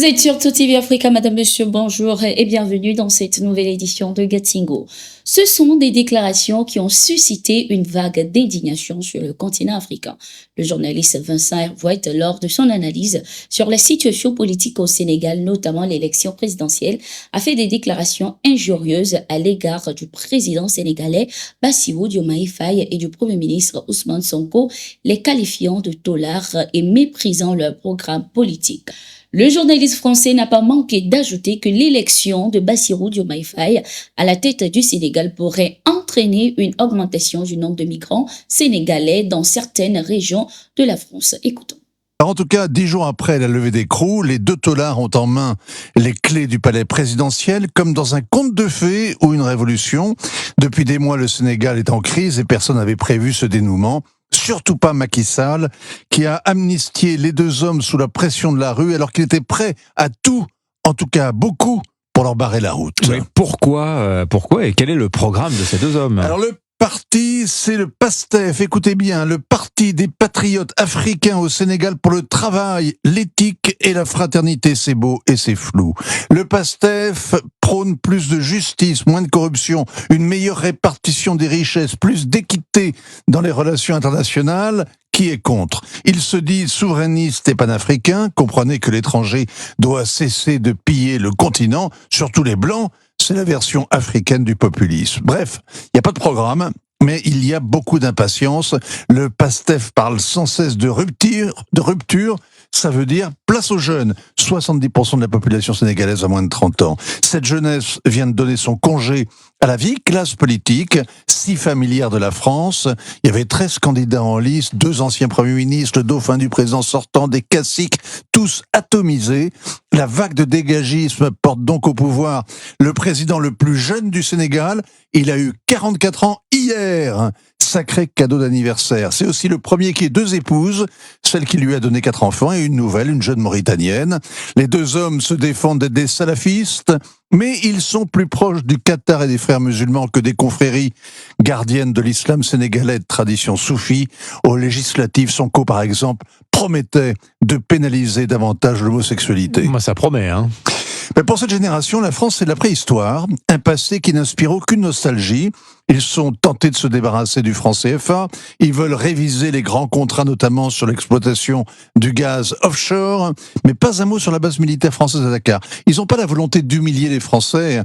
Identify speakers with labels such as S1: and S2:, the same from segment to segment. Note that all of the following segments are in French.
S1: êtes sur TV Africa, madame, monsieur, bonjour et bienvenue dans cette nouvelle édition de Getsingo. Ce sont des déclarations qui ont suscité une vague d'indignation sur le continent africain. Le journaliste Vincent Hervouet, lors de son analyse sur la situation politique au Sénégal, notamment l'élection présidentielle, a fait des déclarations injurieuses à l'égard du président sénégalais Bassirou Diomaye Faye et du premier ministre Ousmane Sonko, les qualifiant de tolards et méprisant leur programme politique. Le journaliste français n'a pas manqué d'ajouter que l'élection de Bassirou Diomaye Faye à la tête du Sénégal pourrait entraîner une augmentation du nombre de migrants sénégalais dans certaines régions de la France. Écoutons.
S2: En tout cas, 10 jours après la levée d'écrou, les deux tolards ont en main les clés du palais présidentiel, comme dans un conte de fées ou une révolution. Depuis des mois, le Sénégal est en crise et personne n'avait prévu ce dénouement. Surtout pas Macky Sall, qui a amnistié les deux hommes sous la pression de la rue, alors qu'il était prêt à tout, en tout cas à beaucoup, pour leur barrer la route.
S3: Mais pourquoi et quel est le programme de ces deux hommes ?
S2: Alors le parti, c'est le PASTEF, écoutez bien, le Parti des patriotes africains au Sénégal pour le travail, l'éthique et la fraternité, c'est beau et c'est flou. Le PASTEF prône plus de justice, moins de corruption, une meilleure répartition des richesses, plus d'équité dans les relations internationales. Qui est contre ? Il se dit souverainiste et panafricain, comprenez que l'étranger doit cesser de piller le continent, surtout les Blancs, c'est la version africaine du populisme. Bref, il n'y a pas de programme, mais il y a beaucoup d'impatience. Le PASTEF parle sans cesse de rupture, ça veut dire place aux jeunes. 70% de la population sénégalaise a moins de 30 ans. Cette jeunesse vient de donner son congé à la vieille classe politique, si familière de la France. Il y avait 13 candidats en lice, 2 anciens premiers ministres, le dauphin du président sortant, des caciques, tous atomisés. La vague de dégagisme porte donc au pouvoir le président le plus jeune du Sénégal. Il a eu 44 ans hier. Sacré cadeau d'anniversaire. C'est aussi le premier qui ait 2 épouses, celle qui lui a donné 4 enfants et une nouvelle, une jeune Mauritanienne. Les deux hommes se défendent d'être des salafistes, mais ils sont plus proches du Qatar et des frères musulmans que des confréries gardiennes de l'islam sénégalais de tradition soufie. Aux législatives, Sonko, par exemple, promettait de pénaliser davantage l'homosexualité.
S3: Moi, ça promet, hein.
S2: Mais pour cette génération, la France, c'est de la préhistoire, un passé qui n'inspire aucune nostalgie. Ils sont tentés de se débarrasser du franc CFA, ils veulent réviser les grands contrats, notamment sur l'exploitation du gaz offshore, mais pas un mot sur la base militaire française à Dakar. Ils n'ont pas la volonté d'humilier les Français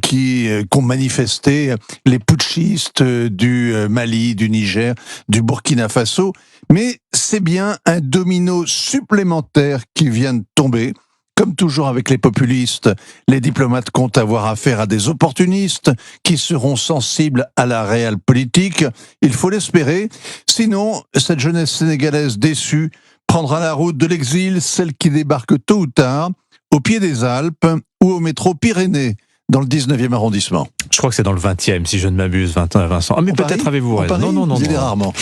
S2: qui ont manifesté, les putschistes du Mali, du Niger, du Burkina Faso, mais c'est bien un domino supplémentaire qui vient de tomber. Comme toujours avec les populistes, les diplomates comptent avoir affaire à des opportunistes qui seront sensibles à la réelle politique. Il faut l'espérer. Sinon, cette jeunesse sénégalaise déçue prendra la route de l'exil, celle qui débarque tôt ou tard, au pied des Alpes ou au métro Pyrénées, dans le 19e arrondissement.
S3: Je crois que c'est dans le 20e, si je ne m'abuse, Vincent. Ah, mais peut-être avez-vous raison. Non.
S2: Vous y allez rarement.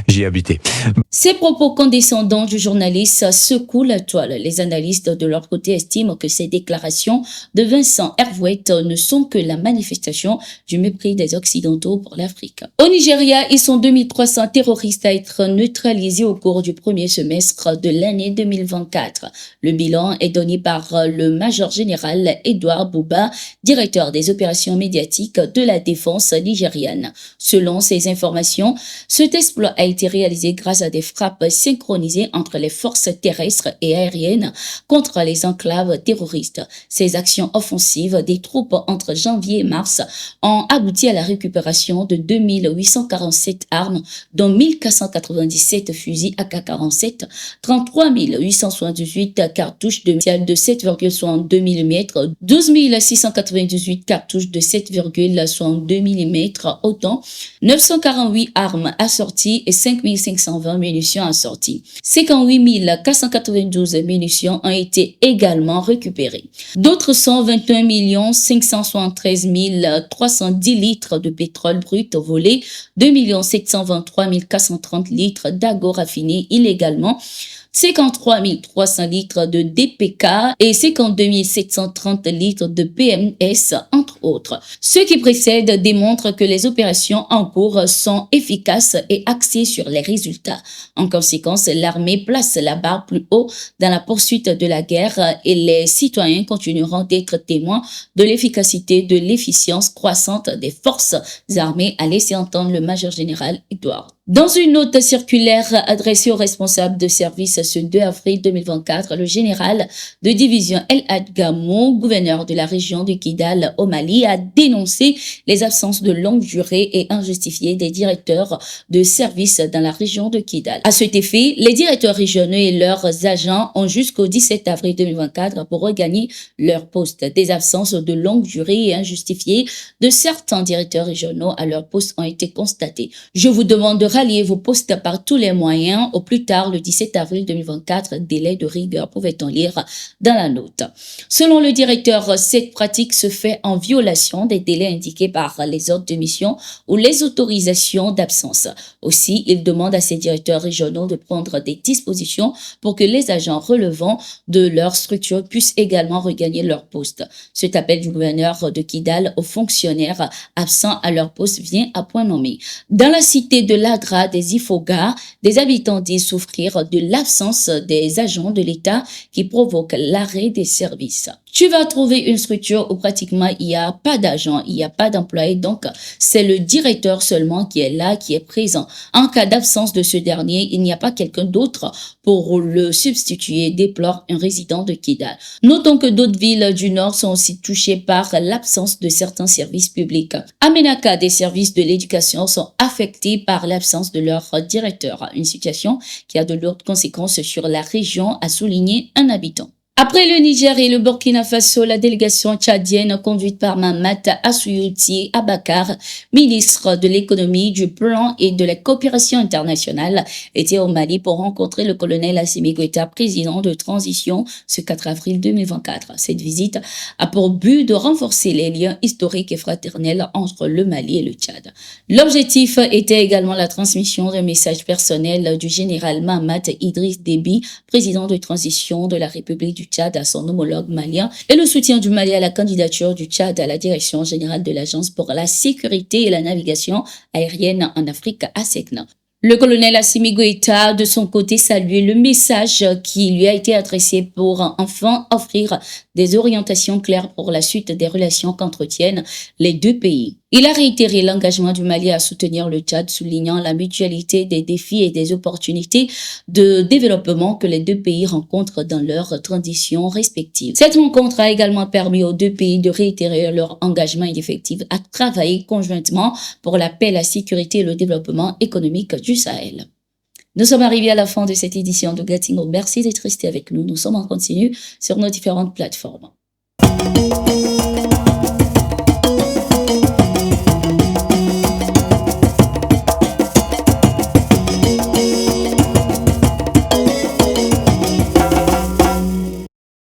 S3: J'y ai habité.
S1: Ces propos condescendants du journaliste secouent la toile. Les analystes de leur côté estiment que ces déclarations de Vincent Hervouet ne sont que la manifestation du mépris des Occidentaux pour l'Afrique. Au Nigeria, ils sont 2300 terroristes à être neutralisés au cours du premier semestre de l'année 2024. Le bilan est donné par le major général Edouard Buba, directeur des opérations médiatiques de la défense nigériane. Selon ces informations, cet exploit a été réalisé grâce à des frappes synchronisées entre les forces terrestres et aériennes contre les enclaves terroristes. Ces actions offensives des troupes entre janvier et mars ont abouti à la récupération de 2847 armes, dont 1497 fusils AK-47, 33 878 cartouches de 7,62 mm, 12 698 cartouches de 7,62 mm, autant 948 armes assorties et 5 520 munitions assorties. 58 492 munitions ont été également récupérées. D'autres sont 21 573 310 litres de pétrole brut volé, 2 723 430 litres d'ago raffiné illégalement, 53 300 litres de DPK et 52 730 litres de PMS, entre autres. Ce qui précède démontre que les opérations en cours sont efficaces et axées sur les résultats. En conséquence, l'armée place la barre plus haut dans la poursuite de la guerre et les citoyens continueront d'être témoins de l'efficacité, de l'efficience croissante des forces armées, a laissé entendre le major général Edward. Dans une note circulaire adressée aux responsables de service ce 2 avril 2024, le général de division El Hadj Gamou, gouverneur de la région de Kidal au Mali, a dénoncé les absences de longue durée et injustifiées des directeurs de service dans la région de Kidal. À cet effet, les directeurs régionaux et leurs agents ont jusqu'au 17 avril 2024 pour regagner leur poste. Des absences de longue durée et injustifiées de certains directeurs régionaux à leur poste ont été constatées. Je vous demande de rallier vos postes par tous les moyens au plus tard le 17 avril 2024, délai de rigueur, pouvait-on lire dans la note. Selon le directeur, cette pratique se fait en violation des délais indiqués par les ordres de mission ou les autorisations d'absence. Aussi, il demande à ses directeurs régionaux de prendre des dispositions pour que les agents relevant de leur structure puissent également regagner leur poste. Cet appel du gouverneur de Kidal aux fonctionnaires absents à leur poste vient à point nommé. Dans la cité de l'Adra des Ifoga, des habitants disent souffrir de l'absence des agents de l'État qui provoque l'arrêt des services. Tu vas trouver une structure où pratiquement il n'y a pas d'agent, il n'y a pas d'employé, donc c'est le directeur seulement qui est là, qui est présent. En cas d'absence de ce dernier, il n'y a pas quelqu'un d'autre pour le substituer, déplore un résident de Kidal. Notons que d'autres villes du Nord sont aussi touchées par l'absence de certains services publics. À Ménaka, des services de l'éducation sont affectés par l'absence de leur directeur, une situation qui a de lourdes conséquences sur la région, a souligné un habitant. Après le Niger et le Burkina Faso, la délégation tchadienne conduite par Mahamat Assouyouti Abakar, ministre de l'économie, du plan et de la coopération internationale, était au Mali pour rencontrer le colonel Assimi Goïta, président de transition, ce 4 avril 2024. Cette visite a pour but de renforcer les liens historiques et fraternels entre le Mali et le Tchad. L'objectif était également la transmission d'un message personnel du général Mahamat Idriss Déby, président de transition de la République du Tchad, à son homologue malien, et le soutien du Mali à la candidature du Tchad à la direction générale de l'Agence pour la sécurité et la navigation aérienne en Afrique, ASECNA. Le colonel Assimi Goïta, de son côté, saluait le message qui lui a été adressé pour enfin offrir des orientations claires pour la suite des relations qu'entretiennent les deux pays. Il a réitéré l'engagement du Mali à soutenir le Tchad, soulignant la mutualité des défis et des opportunités de développement que les deux pays rencontrent dans leurs transitions respectives. Cette rencontre a également permis aux deux pays de réitérer leur engagement effectif à travailler conjointement pour la paix, la sécurité et le développement économique du Sahel. Nous sommes arrivés à la fin de cette édition de Gatingo. Merci d'être resté avec nous. Nous sommes en continu sur nos différentes plateformes.